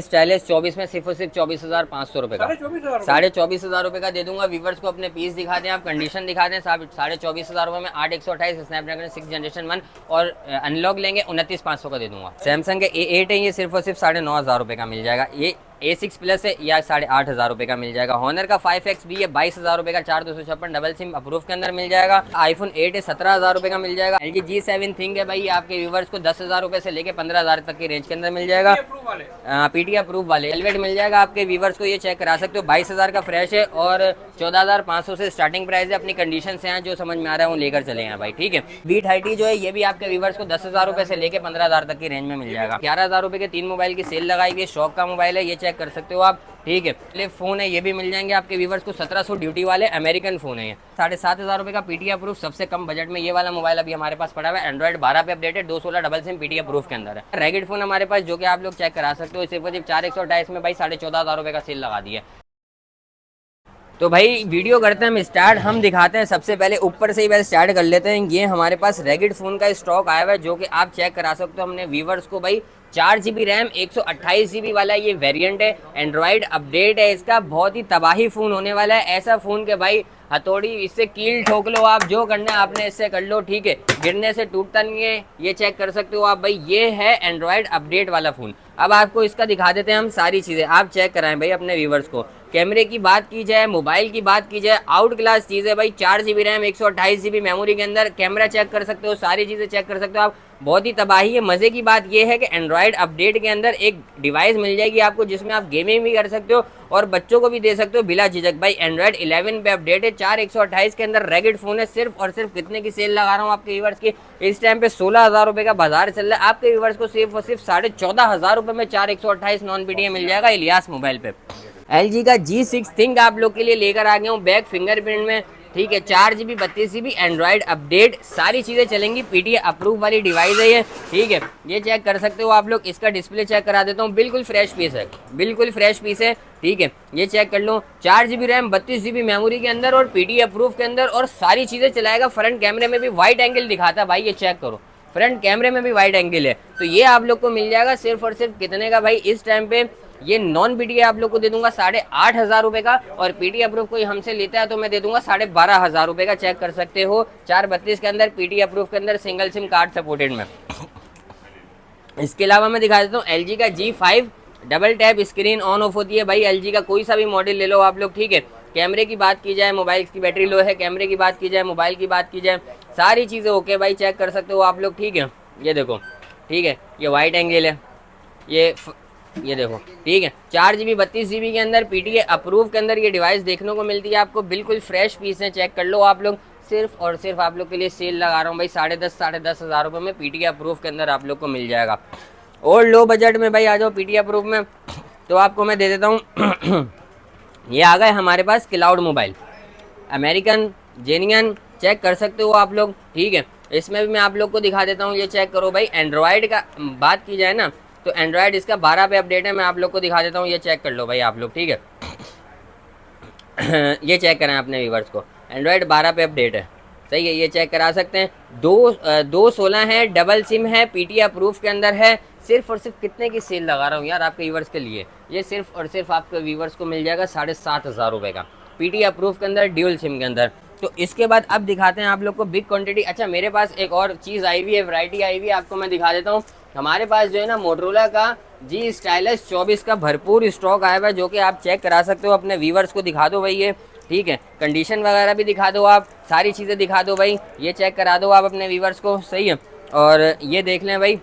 Stylish 24 में सिर्फ और सिर्फ 24,500 रुपए का, 24,500 रुपए का दे दूंगा। व्यूवर्स को अपने पीस दिखा दें, आप कंडीशन दिखा दें, 24,500 में 8/128 स्नैपड्रैगन 6 जनरेशन 1 और अनलॉक लेंगे 29,500 का दे दूंगा। सैमसंग के A8 है, ये सिर्फ और सिर्फ 9,500 का मिल जाएगा। ये A6 प्लस है, या 8,500 का मिल जाएगा। हॉनर का 5X भी है 22,000 का, 4/256 डबल सिम अप्रूव के अंदर मिल जाएगा। आईफोन 8 है 17,000 का मिल जाएगा। LG G7 थिंग है भाई, आपके व्यूवर्स को 10,000 से लेके 15,000 तक की रेंज के अंदर मिल जाएगा। PT अप्रूव वाले हेलमेट मिल जाएगा आपके व्यूवर्स को, ये चेक करा सकते हो। 22,000 का फ्रेश है और 14,500 से स्टार्टिंग प्राइस है। अपनी कंडीशन से हैं, जो समझ में आ रहा है वो लेकर चले हैं भाई, ठीक है। V30 जो है ये भी आपके व्यूवर्स को 10,000 से लेके 15,000 तक की रेंज में मिल जाएगा। 11,000 के 3 मोबाइल की सेल लगाई हुई है, शॉप का मोबाइल है, ये चेक कर सकते हो आप, ठीक है। फ्लिप फोन है, ये भी मिल जाएंगे आपके व्यूवर्स को। 1700 ड्यूटी वाले अमेरिकन फोन है ये। 7,500 का PT अप्रूव सबसे कम बजट में ये वाला मोबाइल अभी हमारे पास पड़ा हुआ है। एंड्रॉइड 12 पे updated, 216 double SIM PT approve के अंदर है। रैगिड फोन हमारे पास जो कि आप लोग चेक करा सकते हो, सिर्फ 4,128 में भाई 14,500 का सेल लगा दिया। तो भाई वीडियो करते हैं हम स्टार्ट, हम दिखाते हैं सबसे पहले ऊपर से ही पहले स्टार्ट कर लेते हैं। ये हमारे पास रैगिड फ़ोन का स्टॉक आया हुआ है, जो कि आप चेक करा सकते हो हमने व्यूवर्स को भाई। 4GB रैम 128GB वाला ये वेरिएंट है। एंड्रॉइड अपडेट है इसका, बहुत ही तबाही फ़ोन होने वाला है। ऐसा फ़ोन के भाई हथौड़ी इससे कील ठोक लो, आप जो करना है आपने इससे कर लो, ठीक है। गिरने से टूटता नहीं है, ये चेक कर सकते हो आप भाई। ये है एंड्रॉइड अपडेट वाला फ़ोन। अब आपको इसका दिखा देते हैं हम सारी चीज़ें, आप चेक कराएं भाई अपने व्यूवर्स को। कैमरे की बात की जाए, मोबाइल की बात की जाए, आउट क्लास चीज़ है भाई। 4GB रैम 128GB मेमोरी के अंदर, कैमरा चेक कर सकते हो, सारी चीज़ें चेक कर सकते हो आप। बहुत ही तबाही है। मज़े की बात यह है कि एंड्रॉइड अपडेट के अंदर एक डिवाइस मिल जाएगी आपको, जिसमें आप गेमिंग भी कर सकते हो और बच्चों को भी दे सकते हो बिला झिझक भाई। एंड्रॉइड 11 पे अपडेट है, 4,128 के अंदर रैगिड फ़ोन है। सिर्फ और सिर्फ कितने की सेल लगा रहा हूँ आपके व्यूवर्स की, इस टाइम पे 16,000 का बाजार चल रहा है। आपके व्यूवर्स को सिर्फ और सिर्फ 14,500 में 4,128 नॉन PTA मिल जाएगा इलियास मोबाइल पे। LG का G6 थिंक आप लोग के लिए लेकर आ गया हूँ, बैक फिंगरप्रिंट में, ठीक है। 4GB 32GB एंड्रॉइड अपडेट, सारी चीज़ें चलेंगी। PTA अप्रूव वाली डिवाइस है ये, ठीक है। ये चेक कर सकते हो आप लोग। इसका डिस्प्ले चेक करा देता हूँ, बिल्कुल फ्रेश पीस है, बिल्कुल फ्रेश पीस है, ठीक है। ये चेक कर लो। 4GB रैम 32GB मेमोरी के अंदर और PTA अप्रूव के अंदर, और सारी चीज़ें चलाएगा। फ्रंट कैमरे में भी वाइड एंगल दिखाता है भाई, ये चेक करो, फ्रंट कैमरे में भी वाइड एंगल है। तो ये आप लोग को मिल जाएगा सिर्फ और सिर्फ कितने का भाई इस टाइम पे। ये नॉन PTA आप लोग को दे दूंगा 8,500 का, और PT अप्रूव कोई हमसे लेता है तो मैं दे दूंगा 12,500 का। चेक कर सकते हो 432 के अंदर, PT अप्रूव के अंदर, सिंगल सिम कार्ड सपोर्टेड में। इसके अलावा मैं दिखा देता हूँ LG का G5, double tap screen on off होती है भाई। LG का कोई सा भी मॉडल ले लो आप लोग, ठीक है। कैमरे की बात की जाए, मोबाइल की बैटरी लो है। कैमरे की बात की जाए, मोबाइल की बात की जाए, सारी चीज़ें ओके भाई, चेक कर सकते हो आप लोग, ठीक है। ये देखो, ठीक है, ये वाइट एंगल है, ये देखो, ठीक है। 4GB 32GB के अंदर, PTA अप्रूव के अंदर ये डिवाइस देखने को मिलती है आपको। बिल्कुल फ्रेश पीस है, चेक कर लो आप लोग। सिर्फ और सिर्फ आप लोग के लिए सेल लगा रहा हूँ भाई, 10,500 में PTA अप्रूव के अंदर आप लोग को मिल जाएगा। और लो बजट में भाई आ जाओ PTA अप्रूव में, तो आपको मैं दे देता हूँ ये आ गए हमारे पास क्लाउड मोबाइल, अमेरिकन जेनियन, चेक कर सकते हो आप लोग, ठीक है। इसमें भी मैं आप लोग को दिखा देता हूँ, ये चेक करो भाई। एंड्रॉयड का बात की जाए ना, तो एंड्रॉयड इसका 12 पे अपडेट है। मैं आप लोग को दिखा देता हूँ, ये चेक कर लो भाई आप लोग, ठीक है। ये चेक करें अपने व्यूवर्स को, एंड्रॉयड 12 पे अपडेट है, सही है। ये चेक करा सकते हैं। 216 है, डबल सिम है, PTA अप्रूव के अंदर है। सिर्फ और सिर्फ कितने की सेल लगा रहा हूँ यार आपके व्यूवर्स के लिए, ये सिर्फ और सिर्फ आपके व्यूवर्स को मिल जाएगा 7,500 का, PTA अप्रूव के अंदर, ड्यूल सिम के अंदर। तो इसके बाद अब दिखाते हैं आप लोग को बिग क्वांटिटी। अच्छा, मेरे पास एक और चीज़ आई हुई है, वैरायटी आई हुई है, आपको मैं दिखा देता हूँ। हमारे पास जो है ना मोटरोला का G स्टाइलिश 24 का भरपूर स्टॉक आया हुआ है, जो कि आप चेक करा सकते हो। अपने व्यूवर्स को दिखा दो भाई ये, ठीक है। कंडीशन वगैरह भी दिखा दो आप, सारी चीज़ें दिखा दो भाई, ये चेक करा दो आप अपने व्यूवर्स को, सही है। और ये देख लें भाई,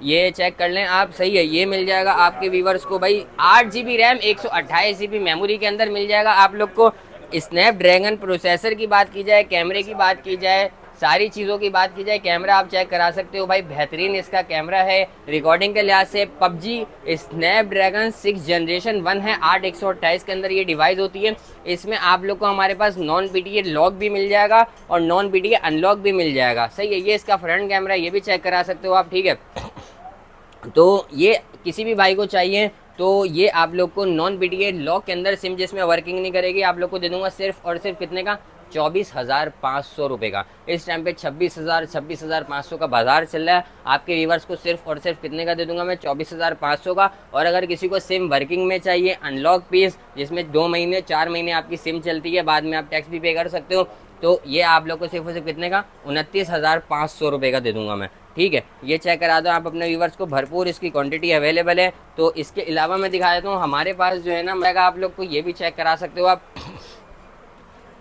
ये चेक कर लें आप, सही है। ये मिल जाएगा आपके व्यूवर्स को भाई 8GB रैम 128GB मेमोरी के अंदर मिल जाएगा आप लोग को। स्नैपड्रैगन प्रोसेसर की बात की जाए, कैमरे की बात की जाए, सारी चीज़ों की बात की जाए, कैमरा आप चेक करा सकते हो भाई, बेहतरीन इसका कैमरा है। रिकॉर्डिंग के लिहाज से PUBG स्नैपड्रैगन 6 जनरेशन 1 है, 8/128 के अंदर ये डिवाइस होती है। इसमें आप लोग को हमारे पास नॉन PTA लॉक भी मिल जाएगा और नॉन PTA अनलॉक भी मिल जाएगा, सही है। ये इसका फ्रंट कैमरा, ये भी चेक करा सकते हो आप, ठीक है। तो ये किसी भी भाई को चाहिए तो ये आप लोग को नॉन PTA लॉक के अंदर सिम जिसमें वर्किंग नहीं करेगी, आप लोग को दे दूंगा सिर्फ और सिर्फ कितने का, 24,500 रुपये का। इस टाइम पे 26,500 का बाजार चल रहा है। आपके व्यूवर्स को सिर्फ और सिर्फ कितने का दे दूंगा मैं? 24,500 का। और अगर किसी को सिम वर्किंग में चाहिए, अनलॉक पीस, जिसमें 2 महीने 4 महीने आपकी सिम चलती है, बाद में आप टैक्स भी पे कर सकते हो, तो ये आप लोग को सिर्फ और सिर्फ कितने का? 29,500 रुपये का दे दूंगा मैं। ठीक है, ये चेक करा दो आप अपने व्यूवर्स को, भरपूर इसकी क्वांटिटी अवेलेबल है। तो इसके अलावा मैं दिखा देता हूँ हमारे पास जो है ना, मैं आप लोग को ये भी चेक करा सकते हो आप।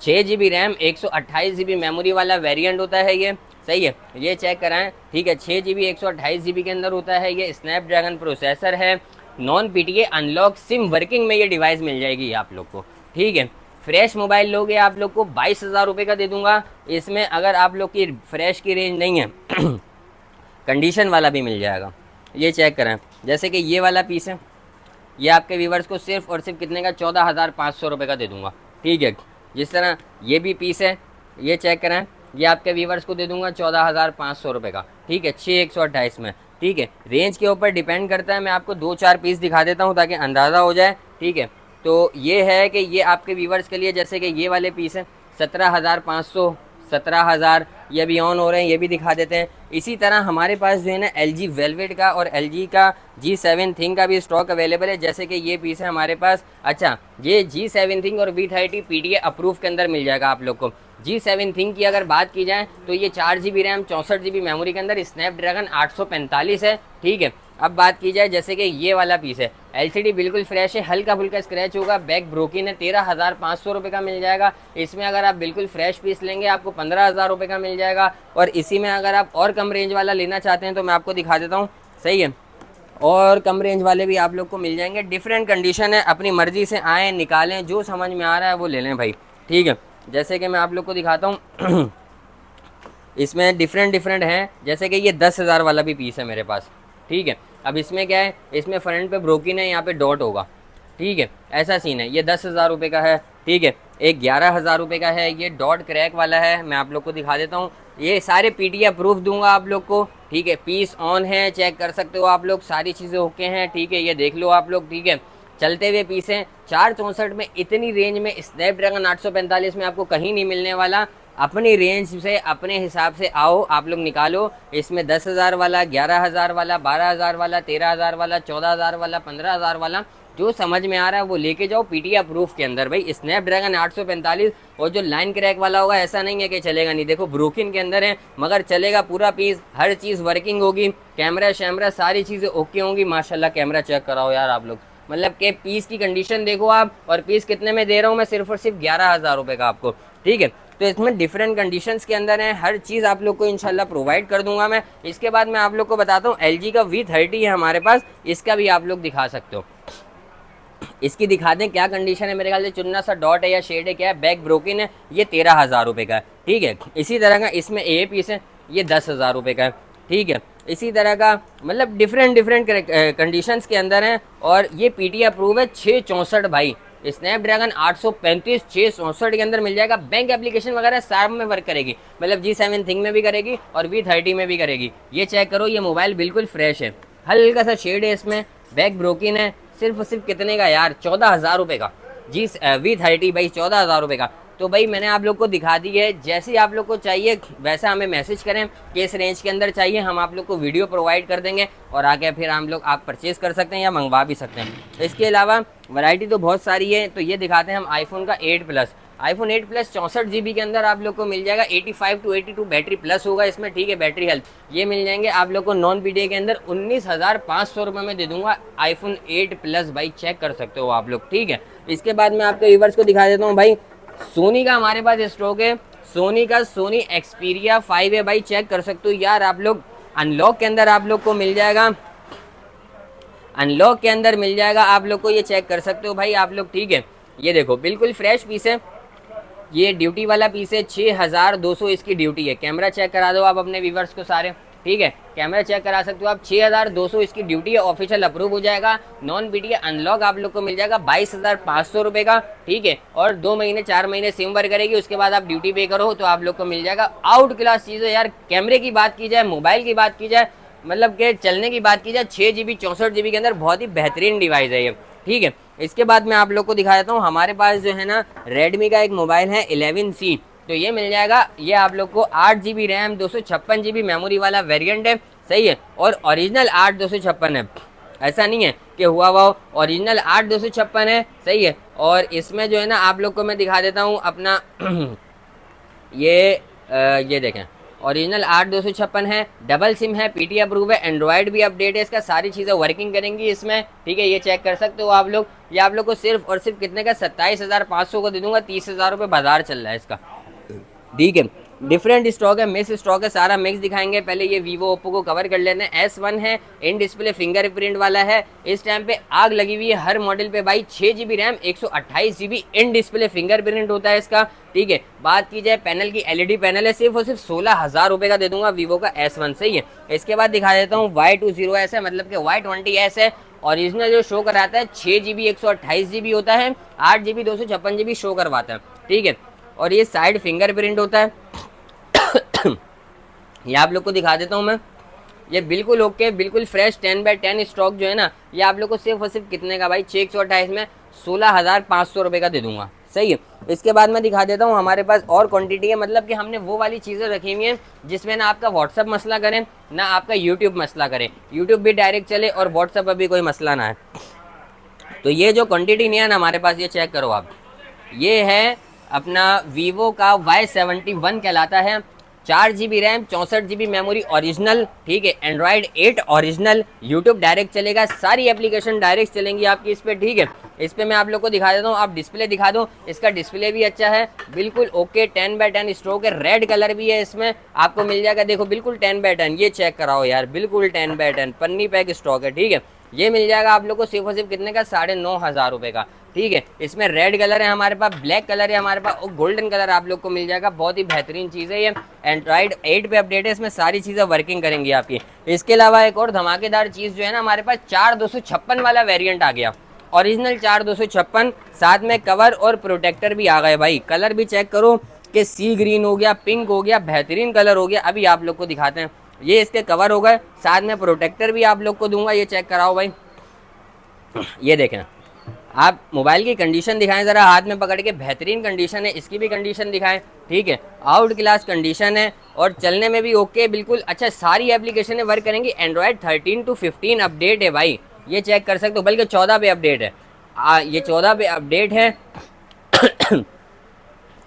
6 GB रैम 128 GB मेमोरी वाला वेरिएंट होता है ये, सही है, ये चेक कराएं। ठीक है, 6 GB 128 GB के अंदर होता है ये, स्नैपड्रैगन प्रोसेसर है, non PTA unlock SIM working में ये डिवाइस मिल जाएगी आप लोग को। ठीक है, फ्रेश मोबाइल लोगे आप लोग को 22,000 रुपये का दे दूंगा। इसमें अगर आप लोग की फ्रेश की रेंज नहीं है कंडीशन वाला भी मिल जाएगा। ये चेक करें, जैसे कि ये वाला पीस है, ये आपके व्यूवर्स को सिर्फ और सिर्फ कितने का? 14,500 रुपये का दे दूंगा। ठीक है, जिस तरह ये भी पीस है, ये चेक करें, ये आपके व्यूवर्स को दे दूंगा 14,500 रुपये का। ठीक है, 6/128 में। ठीक है, रेंज के ऊपर डिपेंड करता है। मैं आपको 2-4 पीस दिखा देता हूँ ताकि अंदाज़ा हो जाए। ठीक है, तो ये है कि ये आपके व्यूवर्स के लिए, जैसे कि ये वाले पीस है 17,500, 17,000, ये भी ऑन हो रहे हैं, ये भी दिखा देते हैं। इसी तरह हमारे पास जो है ना LG वेलवेट का और LG का G7 थिंग का भी स्टॉक अवेलेबल है। जैसे कि ये पीस है हमारे पास, अच्छा ये G7 थिंग और V30 PTA अप्रूव के अंदर मिल जाएगा आप लोग को। G7 थिंग की अगर बात की जाए तो ये 4 GB रैम 64 GB मेमोरी के अंदर, स्नैपड्रैगन 845 है। ठीक है, अब बात की जाए जैसे कि ये वाला पीस है, LCD बिल्कुल फ्रेश है, हल्का फुल्का स्क्रैच होगा, बैक ब्रोकन है, 13,500 रुपये का मिल जाएगा। इसमें अगर आप बिल्कुल फ्रेश पीस लेंगे आपको 15,000 रुपये का मिल जाएगा। और इसी में अगर आप और कम रेंज वाला लेना चाहते हैं तो मैं आपको दिखा देता हूँ, सही है, और कम रेंज वाले भी आप लोग को मिल जाएंगे। डिफरेंट कंडीशन है, अपनी मर्जी से आएँ निकालें, जो समझ में आ रहा है वो ले लें भाई। ठीक है, जैसे कि मैं आप लोग को दिखाता हूँ इसमें डिफरेंट हैं, जैसे कि ये 10,000 वाला भी पीस है मेरे पास। ठीक है, अब इसमें क्या है, इसमें फ्रंट पे ब्रोकन है, यहाँ पे डॉट होगा। ठीक है, ऐसा सीन है, ये 10,000 रुपये का है। ठीक है, एक 11,000 रुपये का है, ये डॉट क्रैक वाला है, मैं आप लोग को दिखा देता हूँ। ये सारे PTA प्रूफ दूंगा आप लोग को। ठीक है, पीस ऑन है, चेक कर सकते हो आप लोग, सारी चीज़ें ओके हैं। ठीक है, ये देख लो आप लोग। ठीक है, चलते हुए पीस हैं 464 में, इतनी रेंज में स्नैपड्रैगन 845 में आपको कहीं नहीं मिलने वाला। अपनी रेंज से अपने हिसाब से आओ आप लोग, निकालो। इसमें 10,000 वाला, 11,000 वाला, 12,000 वाला, 13,000 वाला, 14,000 वाला, 15,000 वाला, जो समझ में आ रहा है वो लेके जाओ PTA प्रूफ के अंदर भाई। स्नैपड्रैगन 845 और जो लाइन क्रैक वाला होगा ऐसा नहीं है कि चलेगा नहीं, देखो ब्रोकन के अंदर है मगर चलेगा पूरा पीस, हर चीज़ वर्किंग होगी, कैमरा शैमरा सारी चीज़ें ओके होंगी। माशाल्लाह कैमरा चेक कराओ यार आप लोग, मतलब कि पीस की कंडीशन देखो आप। और पीस कितने में दे रहा हूँ मैं? सिर्फ और सिर्फ 11,000 रुपये का आपको। ठीक है, तो इसमें डिफरेंट कंडीशंस के अंदर है, हर चीज़ आप लोग को इंशाल्लाह प्रोवाइड कर दूंगा मैं। इसके बाद मैं आप लोग को बताता हूँ LG का V30 है हमारे पास, इसका भी आप लोग दिखा सकते हो। इसकी दिखा दें क्या कंडीशन है, मेरे ख्याल से चुन्ना सा डॉट है या शेड है, क्या है, बैक ब्रोकन है, ये 13,000 रुपये का है। ठीक है, इसी तरह का इसमें A पीस है, ये 10,000 रुपये का है। ठीक है, इसी तरह का मतलब डिफरेंट कंडीशंस के अंदर हैं। और ये PTA अप्रूव है 664 भाई, स्नैपड्रैगन 835 664 के अंदर मिल जाएगा। बैंक एप्लीकेशन वगैरह सब में वर्क करेगी, मतलब G7 थिंग में भी करेगी और V30 में भी करेगी। ये चेक करो, ये मोबाइल बिल्कुल फ्रेश है, हल्का सा शेड है इसमें, बैक ब्रोकन है। सिर्फ कितने का यार? 14,000 रुपये का V30 भाई, 14,000 रुपये का। तो भाई मैंने आप लोग को दिखा दी है, जैसे आप लोग को चाहिए वैसा हमें मैसेज करें कि इस रेंज के अंदर चाहिए, हम आप लोग को वीडियो प्रोवाइड कर देंगे और आके फिर हम लोग आप परचेज़ कर सकते हैं या मंगवा भी सकते हैं। इसके अलावा वैरायटी तो बहुत सारी है, तो ये दिखाते हैं हम आईफोन का 8 प्लस। आईफोन 8 प्लस 64 GB के अंदर आप लोग को मिल जाएगा, 85 to 82 बैटरी प्लस होगा इसमें। ठीक है, बैटरी हेल्थ ये मिल जाएंगे आप लोग को नॉन PTA के अंदर 19,500 रुपये में दे दूंगा आईफोन 8 प्लस भाई, चेक कर सकते हो आप लोग। ठीक है, इसके बाद मैं आपके व्यूअर्स को दिखा देता हूँ भाई, सोनी का हमारे पास स्टॉक है, सोनी का सोनी एक्सपीरिया 5 है भाई, चेक कर सकते हो यार आप लोग। अनलॉक के अंदर आप लोग को मिल जाएगा, अनलॉक के अंदर मिल जाएगा आप लोग को, ये चेक कर सकते हो भाई आप लोग। ठीक है, ये देखो बिल्कुल फ्रेश पीस है, ये ड्यूटी वाला पीस है, 6,200 इसकी ड्यूटी है। कैमरा चेक करा दो आप अपने व्यूवर्स को सारे। ठीक है, कैमरा चेक करा सकते हो आप, 6,200 इसकी ड्यूटी है, ऑफिशियल अप्रूव हो जाएगा। नॉन PTA अनलॉक आप लोग को मिल जाएगा 22,500 रुपये का। ठीक है, और 2 महीने 4 महीने सिम वर्क करेगी, उसके बाद आप ड्यूटी पे करो तो आप लोग को मिल जाएगा। आउट क्लास चीज़ है यार। कैमरे की बात की जाए, मोबाइल की बात की जाए, मतलब कि चलने की बात की जाए, 6 GB 64 GB के अंदर बहुत ही बेहतरीन डिवाइस है ये। ठीक है, इसके बाद मैं आप लोग को दिखा देता हूँ, हमारे पास जो है ना रेडमी का एक मोबाइल है 11C। तो ये मिल जाएगा, ये आप लोग को 8 GB रैम 256 GB मेमोरी वाला वेरिएंट है, सही है। और ओरिजिनल 8/256 है, ऐसा नहीं है कि हुआ हुआ, ओरिजिनल 8/256 है, सही है। और इसमें जो है ना आप लोग को मैं दिखा देता हूँ अपना ये देखें, ओरिजिनल 8/256 है, डबल सिम है, पीटी अप्रूव है, एंड्रॉयड भी अपडेट है इसका, सारी चीज़ें वर्किंग करेंगी इसमें, ठीक है। ये चेक कर सकते हो आप लोग। ये आप लोग को सिर्फ और सिर्फ कितने का, 27,500 को दे दूंगा, 30,000 रुपये बाजार चल रहा है इसका, ठीक है। डिफरेंट स्टॉक है, मिक्स स्टॉक है, सारा मिक्स दिखाएंगे। पहले ये वीवो ओप्पो को कवर कर लेते हैं। S1 है, इन डिस्प्ले फिंगरप्रिंट वाला है, इस टाइम पे आग लगी हुई है हर मॉडल पे भाई। 6 GB RAM 128 GB in display fingerprint होता है इसका, ठीक है। बात की जाए पैनल की, LED पैनल है, सिर्फ और सिर्फ 16,000 रुपये का दे दूंगा वीवो का S1, सही है। इसके बाद दिखा देता हूँ Y20S है, मतलब कि Y20S है। ओरिजिनल जो शो कराता है 6 GB 128 GB होता है, 8 GB 256 GB शो करवाता है, ठीक है। और ये साइड फिंगरप्रिंट होता है ये आप लोग को दिखा देता हूँ मैं, ये बिल्कुल ओके, बिल्कुल फ्रेश 10/10 स्टॉक जो है ना, ये आप लोग को सिर्फ और सिर्फ कितने का भाई, 628 में 16,500 रुपये का दे दूंगा, सही है। इसके बाद मैं दिखा देता हूँ, हमारे पास और क्वांटिटी है, मतलब कि हमने वो वाली चीज़ें रखी हुई हैं जिसमें ना आपका व्हाट्सअप मसला करें, ना आपका यूट्यूब मसला करे, यूट्यूब भी डायरेक्ट चले और व्हाट्सअप पर भी कोई मसला ना है। तो ये जो क्वान्टिटी नहीं है ना हमारे पास, ये चेक करो आप, ये है अपना वीवो का Y71 कहलाता है, 4 GB RAM 64 GB memory original, ठीक है। एंड्रॉयड 8 ओरिजिनल, यूट्यूब डायरेक्ट चलेगा, सारी एप्लीकेशन डायरेक्ट चलेंगी आपकी इस पर, ठीक है। इस पर मैं आप लोग को दिखा देता हूँ, आप डिस्प्ले दिखा दो, इसका डिस्प्ले भी अच्छा है, बिल्कुल ओके, 10/10 स्ट्रोक है, रेड कलर भी है इसमें आपको मिल जाएगा, देखो बिल्कुल 10/10, ये चेक कराओ यार, बिल्कुल 10/10 पन्नी पैक स्टॉक है, ठीक है। ये मिल जाएगा आप लोग को सिर्फ और सिर्फ कितने का, 9,500 रुपये का, ठीक है। इसमें रेड कलर है हमारे पास, ब्लैक कलर है हमारे पास, और गोल्डन कलर आप लोग को मिल जाएगा, बहुत ही बेहतरीन चीज़ है ये। एंड्रॉयड 8 पे अपडेट है, इसमें सारी चीज़ें वर्किंग करेंगी आपकी। इसके अलावा एक और धमाकेदार चीज़ जो है ना, हमारे पास 4256 वाला वेरिएंट आ गया, ओरिजिनल 4256, साथ में कवर और प्रोटेक्टर भी आ गए भाई। कलर भी चेक करो कि सी ग्रीन हो गया, पिंक हो गया, बेहतरीन कलर हो गया। अभी आप लोग को दिखाते हैं, ये इसके कवर हो गए, साथ में प्रोटेक्टर भी आप लोग को दूंगा, ये चेक कराओ भाई। ये देखें, आप मोबाइल की कंडीशन दिखाएं ज़रा हाथ में पकड़ के, बेहतरीन कंडीशन है, इसकी भी कंडीशन दिखाएं, ठीक है। आउट क्लास कंडीशन है और चलने में भी ओके, बिल्कुल अच्छा, सारी एप्लीकेशनें वर्क करेंगी। एंड्रॉयड 13 to 15 अपडेट है भाई, ये चेक कर सकते हो, बल्कि 14 पे अपडेट है, ये 14 पे अपडेट है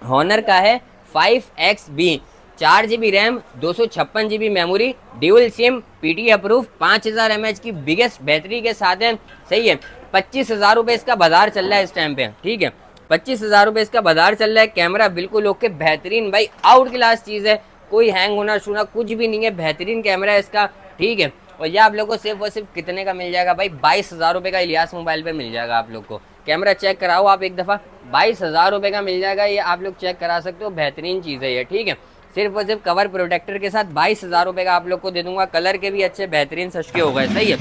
हॉनर का है 5XB, 4 GB RAM 256 GB memory, dual SIM, PT approve, 5000 mAh की बिगेस्ट बैटरी के साथ है, सही है। 25,000 रुपये इसका बाजार चल रहा है इस टाइम पे, ठीक है। 25,000 रुपये इसका बाजार चल रहा है। कैमरा बिल्कुल ओके, बेहतरीन भाई, आउट क्लास चीज़ है, कोई हैंग होना छूना कुछ भी नहीं है, बेहतरीन कैमरा है इसका, ठीक है। और ये आप लोग को सिर्फ और सिर्फ कितने का मिल जाएगा भाई, 22,000 रुपये का इलियास मोबाइल पे मिल जाएगा आप लोग को। कैमरा चेक कराओ आप एक दफ़ा, 22,000 रुपये का मिल जाएगा, ये आप लोग चेक करा सकते हो, बेहतरीन चीज़ है ये, ठीक है। सिर्फ और सिर्फ कवर प्रोटेक्टर के साथ 22,000 रुपये का आप लोग को दे दूंगा। कलर के भी अच्छे बेहतरीन सस्ते हो गए, सही है।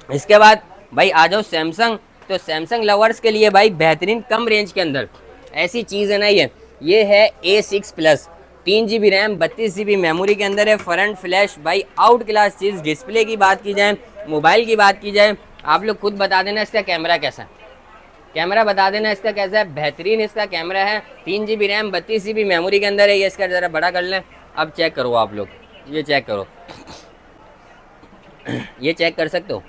इसके बाद भाई आ जाओ सैमसंग, तो सैमसंग लवर्स के लिए भाई बेहतरीन कम रेंज के अंदर ऐसी चीज़ है ना, ये है A6 plus, 3 GB RAM 32 GB memory के अंदर है, फ्रंट फ्लैश भाई, आउट क्लास चीज़। डिस्प्ले की बात की जाए, मोबाइल की बात की जाए, आप लोग खुद बता देना इसका कैमरा कैसा है, कैमरा बता देना इसका कैसा है, बेहतरीन इसका कैमरा है। 3 GB रैम 32 GB मेमोरी के अंदर है। ये इसका ज़रा बड़ा कर लें, अब चेक करो आप लोग, ये चेक करो, ये चेक कर सकते हो,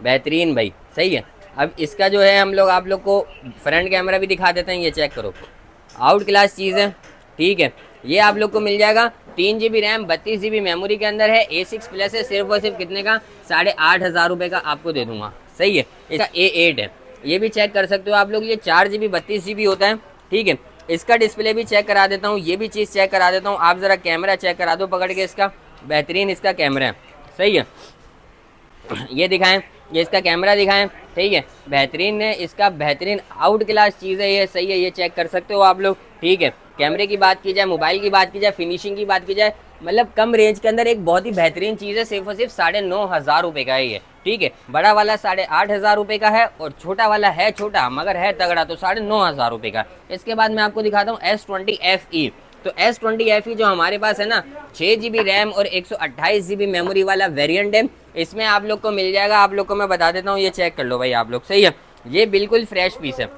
बेहतरीन भाई, सही है। अब इसका जो है हम लोग आप लोग को फ्रंट कैमरा भी दिखा देते हैं, ये चेक करो, आउट क्लास चीज़ है, ठीक है। ये आप लोग को मिल जाएगा 3 GB रैम 32 GB मेमोरी के अंदर है, A6 प्लस है, सिर्फ और सिर्फ कितने का, 8,500 रुपये का आपको दे दूंगा, सही है। इसका A8 है, ये भी चेक कर सकते हो आप लोग, ये 4 GB 32 GB होता है, ठीक है। इसका डिस्प्ले भी चेक करा देता हूँ, ये भी चीज़ चेक करा देता हूँ, आप ज़रा कैमरा चेक करा दो पकड़ के, इसका बेहतरीन इसका कैमरा है, सही है। ये दिखाएं, ये इसका कैमरा दिखाएं, ठीक है, बेहतरीन है इसका, बेहतरीन आउट क्लास चीज़ है ये, सही है। ये चेक कर सकते हो आप लोग, ठीक है। कैमरे की बात की जाए, मोबाइल की बात की जाए, फिनिशिंग की बात की जाए, मतलब कम रेंज के अंदर एक बहुत ही बेहतरीन चीज़ है, सिर्फ और सिर्फ 9,500 रुपये का है ये, ठीक है। बड़ा वाला 8,500 रुपये का है और छोटा वाला है छोटा मगर है तगड़ा, तो 9,500 रुपये का। इसके बाद मैं आपको दिखाता हूँ S20 FE, तो S20 FE जो हमारे पास है ना, 6 GB रैम और 128 GB मेमोरी वाला वेरिएंट है। इसमें आप लोग को मिल जाएगा, आप लोग को मैं बता देता हूँ, ये चेक कर लो भाई आप लोग, सही है। ये बिल्कुल फ्रेश पीस है,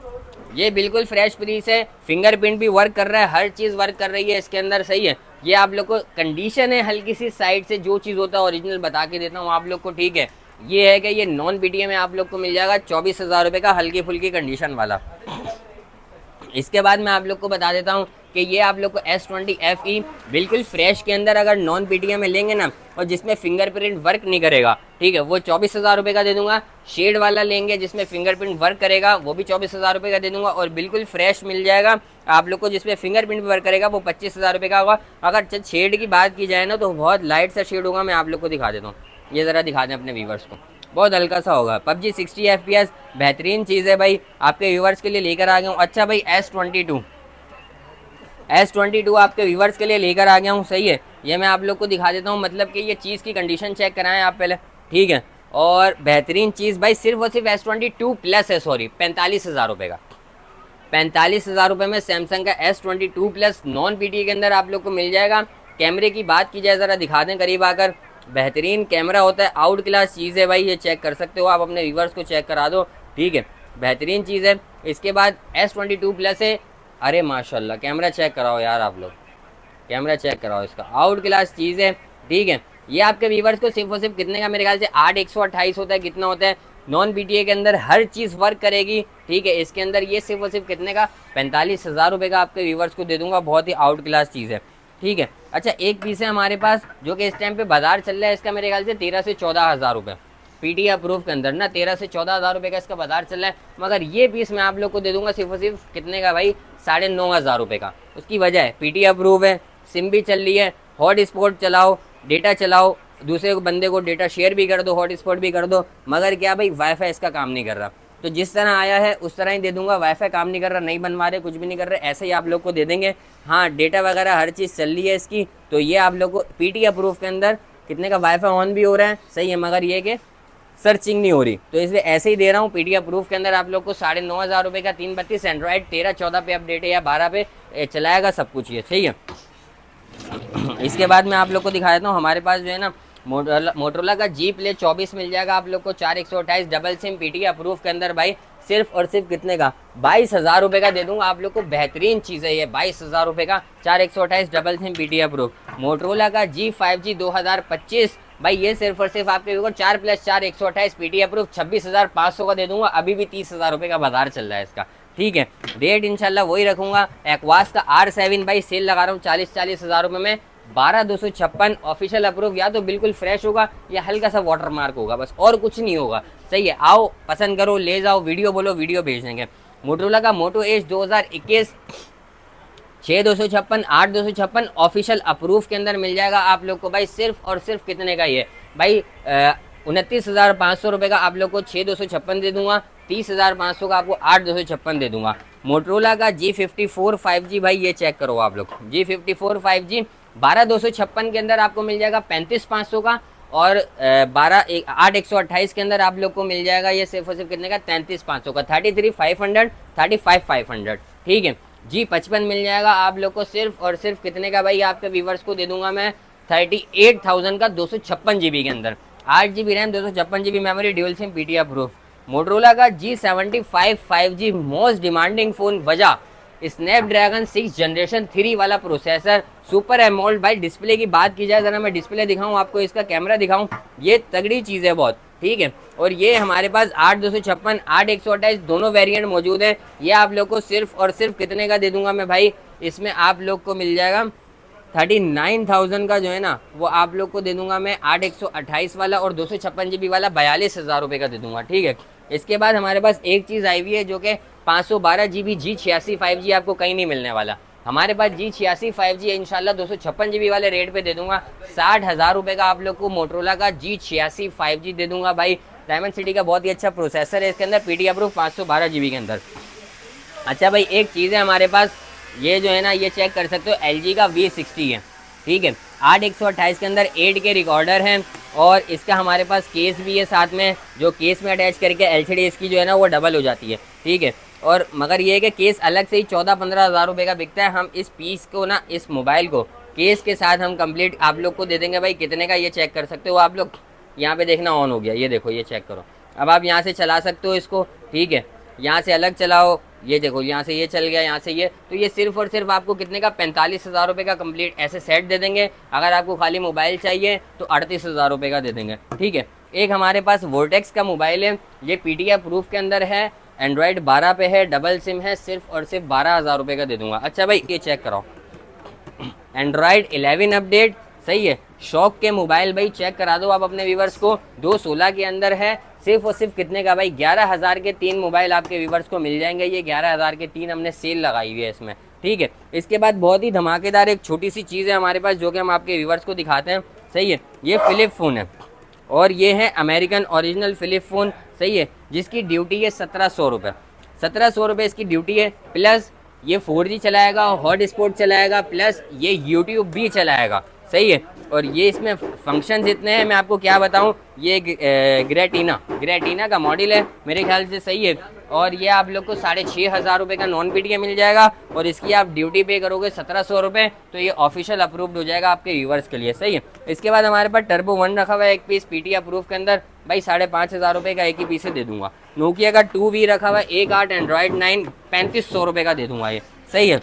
ये बिल्कुल फ्रेश पीस है, फिंगरप्रिंट भी वर्क कर रहा है, हर चीज़ वर्क कर रही है इसके अंदर, सही है। ये आप लोग को कंडीशन है हल्की सी साइड से, जो चीज़ होता है ओरिजिनल बता के देता हूँ आप लोग को, ठीक है। ये है कि ये नॉन BTA में आप लोग को मिल जाएगा 24,000 रुपये का, हल्की फुल्की कंडीशन वाला। इसके बाद मैं आप लोग को बता देता हूँ कि ये आप लोग को S20 FE बिल्कुल फ्रेश के अंदर अगर नॉन BTA में लेंगे ना, और जिसमें फिंगरप्रिंट वर्क नहीं करेगा, ठीक है, वो 24,000 रुपये का दे दूंगा। शेड वाला लेंगे जिसमें फिंगरप्रिंट वर्क करेगा, वो भी 24,000 रुपये का दे दूंगा, और बिल्कुल फ्रेश मिल जाएगा आप लोग को जिसमें फिंगरप्रिंट वर्क करेगा, वो 25,000 रुपये का होगा। अगर शेड की बात की जाए ना तो बहुत लाइट सा शेड होगा, मैं आप लोग को दिखा देता हूँ, ये ज़रा दिखा दें अपने व्यूवर्स को, बहुत हल्का सा होगा। PUBG 60 FPS बेहतरीन चीज़ है भाई, आपके व्यूवर्स के लिए लेकर आ गया हूँ। अच्छा भाई S22 आपके व्यूवर्स के लिए लेकर आ गया हूँ, सही है। ये मैं आप लोग को दिखा देता हूँ, मतलब कि ये चीज़ की कंडीशन चेक कराएं आप पहले, ठीक है। और बेहतरीन चीज़ भाई, सिर्फ और सिर्फ S22 प्लस है, सॉरी 45,000 रुपये का, 45,000 रुपये में सैमसंग का S22 प्लस नॉन BTA के अंदर आप लोग को मिल जाएगा। कैमरे की बात की जाए, ज़रा दिखा दें करीब आकर, बेहतरीन कैमरा होता है, आउट क्लास चीज़ है भाई, ये चेक कर सकते हो आप, अपने व्यूवर्स को चेक करा दो, ठीक है, बेहतरीन चीज़ है। इसके बाद S22 प्लस है, अरे माशाल्लाह कैमरा चेक कराओ यार आप लोग, कैमरा चेक कराओ इसका, आउट क्लास चीज़ है, ठीक है। ये आपके व्यूवर्स को सिर्फ और सिर्फ कितने का, मेरे ख्याल से 8,128 होता है, कितना होता है, नॉन BTA के अंदर हर चीज़ वर्क करेगी, ठीक है। इसके अंदर ये सिर्फ और सिर्फ कितने का, 45,000 रुपये का आपके व्यूवर्स को दे दूंगा, बहुत ही आउट क्लास चीज़ है, ठीक है। अच्छा एक पीस है हमारे पास जो कि इस टाइम पे बाजार चल रहा है, इसका मेरे ख्याल से 13 से 14,000 रुपये PTA अप्रूव के अंदर ना, 13 से 14,000 रुपये का इसका बाजार चल रहा है। मगर ये पीस मैं आप लोग को दे दूंगा सिर्फ और सिर्फ कितने का भाई, 9,500 रुपये का। उसकी वजह है PTA अप्रूव है, सिम भी चल रही है, हॉटस्पॉट चलाओ, डेटा चलाओ, दूसरे को बंदे को डेटा शेयर भी कर दो, हॉटस्पॉट भी कर दो, मगर क्या भाई वाईफाई इसका काम नहीं कर रहा। तो जिस तरह आया है उस तरह ही दे दूंगा, वाईफाई काम नहीं कर रहा, नहीं बनवा रहे, कुछ भी नहीं कर रहे, ऐसे ही आप लोग को दे देंगे। हाँ डेटा वगैरह हर चीज़ चल रही है इसकी, तो ये आप लोग को PTA अप्रूव के अंदर कितने का वाईफाई ऑन भी हो रहा है, सही है, मगर ये कि सर्चिंग नहीं हो रही, तो इसलिए ऐसे ही दे रहा हूँ। PTA अप्रूव के अंदर आप लोग को 9,500 रुपये का 332 एंड्रॉइड 13-14 पे अपडेट है या 12 पे चलाएगा सब कुछ, ये सही है। इसके बाद मैं आप लोग को दिखा देता हूँ, हमारे पास जो है ना मोटरोला का G Play 24 मिल जाएगा आप लोग को 4,128 डबल सिम PTA अप्रूव के अंदर भाई, सिर्फ और सिर्फ कितने का, 22,000 रुपये का दे दूंगा आप लोग को। बेहतरीन चीज़ है ये, 22,000 रुपये का 4,128 double SIM PTA approve. Motorola का G 5G 2025 भाई, ये सिर्फ और सिर्फ आपके ऊपर 4+4 128 PTA अप्रूव 26,500 का दे दूंगा। अभी भी 30,000 रुपये का बाजार चल रहा है इसका, ठीक है। रेट इंशाल्लाह वही रखूंगा। एक्वास का R7 भाई सेल लगा रहा हूँ 40,000 रुपये में, 12,256 ऑफिशियल अप्रूव। या तो बिल्कुल फ्रेश होगा या हल्का सा वाटर मार्क होगा, बस और कुछ नहीं होगा, सही है। आओ पसंद करो, ले जाओ, वीडियो बोलो, वीडियो भेज देंगे। मोटरोला का मोटो एज 2021 6,256 8,256 ऑफिशियल अप्रूव के अंदर मिल जाएगा आप लोग को भाई, सिर्फ और सिर्फ कितने का ये भाई, 29,500 रुपये का आप लोग को 6,256 दे दूंगा। 30,500 का आपको 8,256 दे दूंगा। मोटरोला का G54 5G भाई, ये चेक करो आप लोग, G54 5G 12,256 के अंदर आपको मिल जाएगा 35,500 का, और 8,128 के अंदर आप लोग को मिल जाएगा ये सिर्फ और सिर्फ कितने का, 33,500 का, 33,500 35,500, ठीक है। G55 मिल जाएगा आप लोग को सिर्फ और सिर्फ कितने का भाई, आपके व्यूवर्स को दे दूंगा मैं 38,000 का 256 GB के अंदर, 8 GB RAM 256 GB memory, dual SIM PTA approve. Motorola का G75 5G most demanding phone, वजह स्नैपड्रैगन 6 जनरेशन 3 वाला प्रोसेसर, सुपर एमोल्ड भाई। डिस्प्ले की बात की जाए, ज़रा मैं डिस्प्ले दिखाऊं आपको, इसका कैमरा दिखाऊं, ये तगड़ी चीज़ है बहुत, ठीक है। और ये हमारे पास 8,256 8,128 दोनों वेरिएंट मौजूद हैं। ये आप लोग को सिर्फ और सिर्फ कितने का दे दूंगा मैं भाई, इसमें आप लोग को मिल जाएगा 39,000 का जो है ना, वो आप लोग को दे दूंगा मैं 8,128 वाला, और 256 GB वाला 42,000 रुपये का दे दूंगा, ठीक है। इसके बाद हमारे पास एक चीज़ आई हुई है जो कि 512 GB G86 5G आपको कहीं नहीं मिलने वाला। हमारे पास G86 5G इंशाल्लाह 256 GB वाले रेट पे दे दूंगा। 60,000 रुपये का आप लोग को मोटरोला का G86 5G दे दूंगा भाई। डायमंड सिटी का बहुत ही अच्छा प्रोसेसर है इसके अंदर, PTA अप्रूव 512 GB के अंदर। अच्छा भाई एक चीज़ है हमारे पास, ये जो है ना, ये चेक कर सकते हो, LG का V60 है, ठीक है। 8,128 के अंदर 8K रिकॉर्डर है, और इसका हमारे पास केस भी है साथ में, जो केस में अटैच करके LCD इसकी जो है ना वो डबल हो जाती है, ठीक है। और मगर ये है कि केस अलग से ही 14-15 हज़ार रुपये का बिकता है। हम इस पीस को ना, इस मोबाइल को केस के साथ हम कंप्लीट आप लोग को दे देंगे भाई। कितने का ये चेक कर सकते हो आप लोग, यहाँ पे देखना ऑन हो गया, ये देखो, ये चेक करो। अब आप यहाँ से चला सकते हो इसको, ठीक है, यहाँ से अलग चलाओ, ये देखो यहाँ से ये चल गया, यहाँ से ये, तो ये सिर्फ और सिर्फ आपको कितने का 45,000 रुपये का कंप्लीट ऐसे सेट दे देंगे। अगर आपको खाली मोबाइल चाहिए तो 38,000 रुपये का दे देंगे, ठीक है। एक हमारे पास वोर्टेक्स का मोबाइल है, ये पीटीआई प्रूफ के अंदर है, एंड्रॉयड 12 पे है, डबल सिम है, सिर्फ और सिर्फ 12,000 रुपये का दे दूंगा। अच्छा भाई ये चेक कराओ, एंड्रॉयड 11 अपडेट, सही है, शॉक के मोबाइल भाई चेक करा दो आप अपने व्यूवर्स को, 216 के अंदर है, सिर्फ और सिर्फ कितने का भाई 11,000 के 3 मोबाइल आपके व्यूवर्स को मिल जाएंगे। ये 11,000 के 3 हमने सेल लगाई हुई है इसमें, ठीक है। इसके बाद बहुत ही धमाकेदार एक छोटी सी चीज़ है हमारे पास जो कि हम आपके व्यूवर्स को दिखाते हैं, सही है। ये फ्लिप फ़ोन है और ये है अमेरिकन ओरिजिनल फ्लिप फ़ोन, सही है, जिसकी ड्यूटी है 1700 रुपये, 1700 रुपये इसकी ड्यूटी है। प्लस ये 4G चलाएगा, हॉटस्पॉट चलाएगा, प्लस ये यूट्यूब भी चलाएगा, सही है। और ये इसमें फंक्शंस इतने हैं, मैं आपको क्या बताऊं। ये ग्रेटीना का मॉडल है मेरे ख्याल से, सही है। और ये आप लोग को 6,500 रुपये का नॉन पीटीए मिल जाएगा और इसकी आप ड्यूटी पे करोगे 1700 रुपये, तो ये ऑफिशियल अप्रूव्ड हो जाएगा आपके व्यूवर्स के लिए, सही है। इसके बाद हमारे पास टर्बो 1 रखा हुआ है एक पीस पीटीए अप्रूव के अंदर, भाई 5,500 रुपये का एक ही पीस दे दूंगा। नोकिया का 2V रखा हुआ है 1.8 एंड्रॉयड 9, 3500 रुपये का दे दूंगा ये, सही है।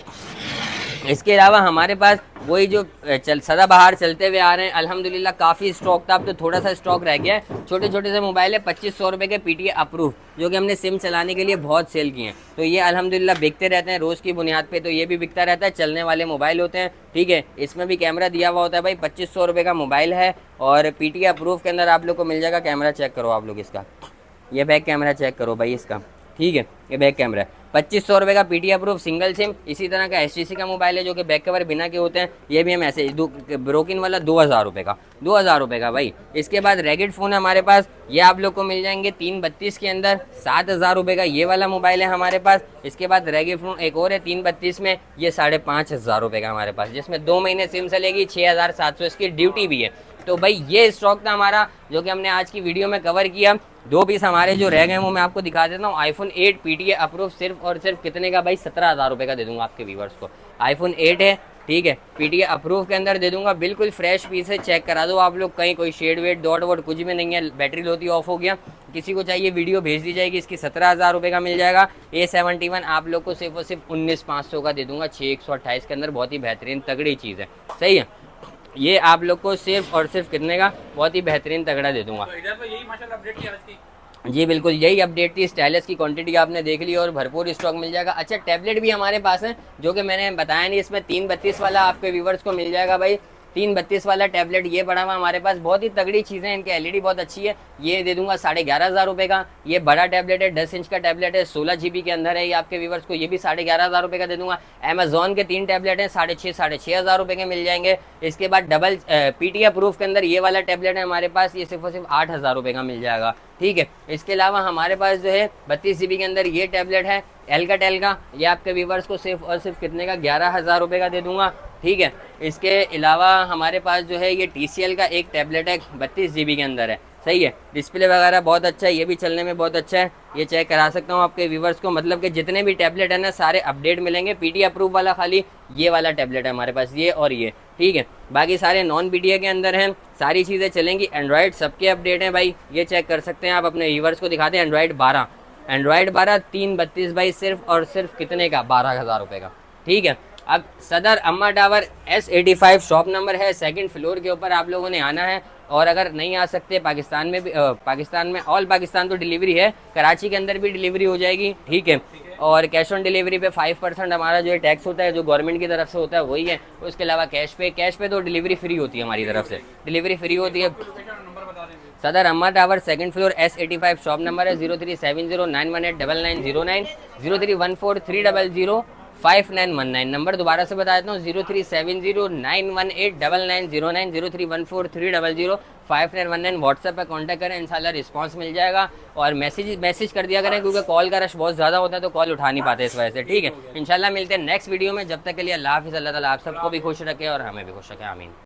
इसके अलावा हमारे पास वही जो सदाबहार चलते हुए आ रहे हैं, अल्हम्दुलिल्लाह काफ़ी स्टॉक था, अब तो थोड़ा सा स्टॉक रह गया है। छोटे छोटे से मोबाइल है 2500 रुपये के पीटीए अप्रूव, जो कि हमने सिम चलाने के लिए बहुत सेल किए हैं, तो ये अल्हम्दुलिल्लाह बिकते रहते हैं रोज़ की बुनियाद पे, तो ये भी बिकता रहता है, चलने वाले मोबाइल होते हैं, ठीक है। इसमें भी कैमरा दिया हुआ होता है भाई, 2500 रुपये का मोबाइल है और पीटीए अप्रूव के अंदर आप लोग को मिल जाएगा। कैमरा चेक करो आप लोग इसका, ये बैक कैमरा चेक करो भाई इसका, ठीक है, ये बैक कैमरा है। 2500 रुपये का पीटीए अप्रूव सिंगल सिम। इसी तरह का HTC का मोबाइल है जो कि बैक कवर बिना के होते हैं, ये भी हम ऐसे ब्रोकिन वाला 2,000 रुपये का, 2,000 रुपये का भाई। इसके बाद रैकेट फ़ोन है हमारे पास, ये आप लोग को मिल जाएंगे 332 के अंदर, 7,000 रुपये का ये वाला मोबाइल है हमारे पास। इसके बाद रैकेट फ़ोन एक और है 332 में, ये 5,500 रुपये का हमारे पास, जिसमें 2 महीने सिम चलेगी, 6,700 इसकी ड्यूटी भी है। तो भाई ये स्टॉक था हमारा जो कि हमने आज की वीडियो में कवर किया। 2 पीस हमारे जो रह गए वो मैं आपको दिखा देता हूँ। iPhone 8 पीटीए अप्रूव सिर्फ और सिर्फ कितने का भाई 17,000 रुपये का दे दूंगा आपके व्यूवर्स को। iPhone 8 है, ठीक है, पीटीए अप्रूव के अंदर दे दूंगा, बिल्कुल फ्रेश पीस है, चेक करा दो आप लोग, कहीं कोई शेड वेड डॉट वॉट कुछ भी नहीं है, बैटरी लोती ऑफ हो गया। किसी को चाहिए वीडियो भेज दी जाएगी, इसकी 17,000 रुपये का मिल जाएगा। A71 आप लोग को सिर्फ और सिर्फ 19,500 का दे दूंगा, 6,128 के अंदर, बहुत ही बेहतरीन तगड़ी चीज़ है, सही है। ये आप लोग को सिर्फ और सिर्फ कितने का, बहुत ही बेहतरीन तगड़ा दे दूंगा। तो इधर तो यही माशाल्लाह अपडेट थी आज की। जी बिल्कुल यही अपडेट थी। स्टाइलस की क्वांटिटी आपने देख ली और भरपूर स्टॉक मिल जाएगा। अच्छा टैबलेट भी हमारे पास है जो कि मैंने बताया नहीं, इसमें 332 वाला आपके व्यूवर्स को मिल जाएगा भाई, 332 वाला टैबलेट ये पड़ा हुआ हमारे पास, बहुत ही तगड़ी चीज़ें हैं, इनकी एलईडी बहुत अच्छी है, ये दे दूंगा 11,500 रुपये का। ये बड़ा टैबलेट है, 10 इंच का टैबलेट है, 16 GB के अंदर है, ये आपके व्यूवर्स को ये भी 11,500 रुपये का दे दूंगा। अमेजॉन के 3 टैबलेट हैं, 6,500 रुपये के मिल जाएंगे। इसके बाद डबल पीटीए प्रूफ के अंदर ये वाला टैबलेट है हमारे पास, ये सिर्फ और सिर्फ 8,000 रुपये का मिल जाएगा, ठीक है। इसके अलावा हमारे पास जो है 32 GB के अंदर ये टैबलेट है एल्काटेल का, ये आपके व्यूवर्स को सिर्फ और सिर्फ कितने का 11,000 रुपये का दे दूंगा, ठीक है। इसके अलावा हमारे पास जो है ये TCL का एक टैबलेट है 32 GB के अंदर है, सही है, डिस्प्ले वगैरह बहुत अच्छा है, ये भी चलने में बहुत अच्छा है, ये चेक करा सकता हूँ आपके व्यूवर्स को। मतलब कि जितने भी टैबलेट है ना सारे अपडेट मिलेंगे। पीटीए अप्रूव वाला खाली ये वाला टैबलेट है हमारे पास, ये और ये, ठीक है, बाकी सारे नॉन पीटीए के अंदर हैं, सारी चीज़ें चलेंगी। एंड्रॉयड सबके अपडेट हैं भाई, ये चेक कर सकते हैं आप, अपने व्यूवर्स को दिखाते हैं। एंड्रॉयड 12 332 भाई, सिर्फ और सिर्फ कितने का 12,000 रुपये का, ठीक है। अब सदर अम्मा टावर S85 शॉप नंबर है, 2nd फ्लोर के ऊपर आप लोगों ने आना है। और अगर नहीं आ सकते पाकिस्तान में भी, पाकिस्तान में ऑल पाकिस्तान तो डिलीवरी है, कराची के अंदर भी डिलीवरी हो जाएगी, ठीक है। और कैश ऑन डिलीवरी पे 5% हमारा जो है टैक्स होता है, जो गवर्नमेंट की तरफ से होता है वही है। उसके अलावा कैश पे तो डिलीवरी फ्री होती है, हमारी तरफ से डिलीवरी फ्री होती है। सदर अम्मा tower 2nd floor S85 shop number है 037091899909 0314300599। नंबर दोबारा से बता देता हूँ 037091899909 0314300599। व्हाट्सएप पर कांटेक्ट करें, इंशाल्लाह रिस्पांस मिल जाएगा। और मैसेज कर दिया करें क्योंकि कॉल का रश बहुत ज़्यादा होता है तो कॉल उठा नहीं पाते इस वजह से, ठीक है। इंशाल्लाह मिलते हैं नेक्स्ट वीडियो में, जब तक के लिए अल्लाह हाफिज़। अल्लाह ताला आप सबको भी खुश रखे और हमें भी खुश रखे, आमीन।